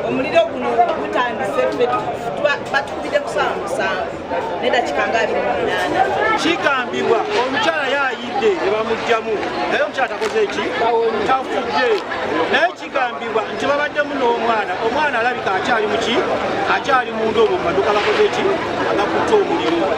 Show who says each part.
Speaker 1: Omuliro guno gutandise batukubidde ku ssaawa musanvu n'eddakiika nga 28.
Speaker 2: Kigambibwa omukyala yaayidde ne bamuggyamu naye omukyala takoze eki tafudde naye kigambibwa nti babaddemu n'omwana omwana alabika akyali muki akyali munda obwo mu maduuka bakoze eki agakutte omuliro